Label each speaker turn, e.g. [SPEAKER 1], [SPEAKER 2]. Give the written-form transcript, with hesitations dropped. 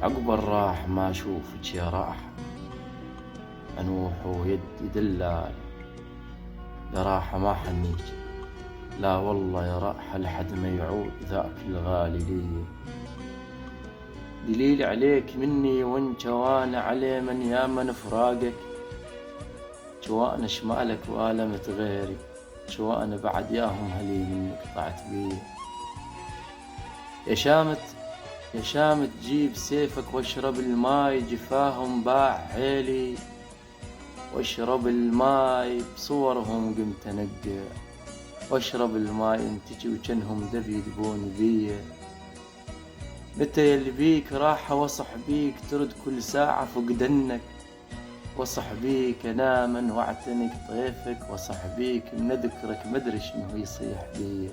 [SPEAKER 1] عقب الراح ما أشوفك يا راح، أنوح ويدي دلال يا راحة ما حنيج. لا والله يا راحة لحد ما يعود ذاك الغالي لي. دليل عليك مني وانت وانا علي من يا من فراقك، جوانا شمالك وآلمت غيري، جوانا بعد ياهم هلي منك قطعت بي. يا شامت جيب سيفك واشرب الماي، جفاهم باع حيلي واشرب الماي بصورهم قمت انقع، واشرب الماي انتجي وجنهم دبي يدبون بي. متى يلي بيك راحة وصح بيك ترد كل ساعة فقدنك، وصح بيك انام واعتنق طيفك، وصح بيك من ذكرك مدري شنو يصيح بي.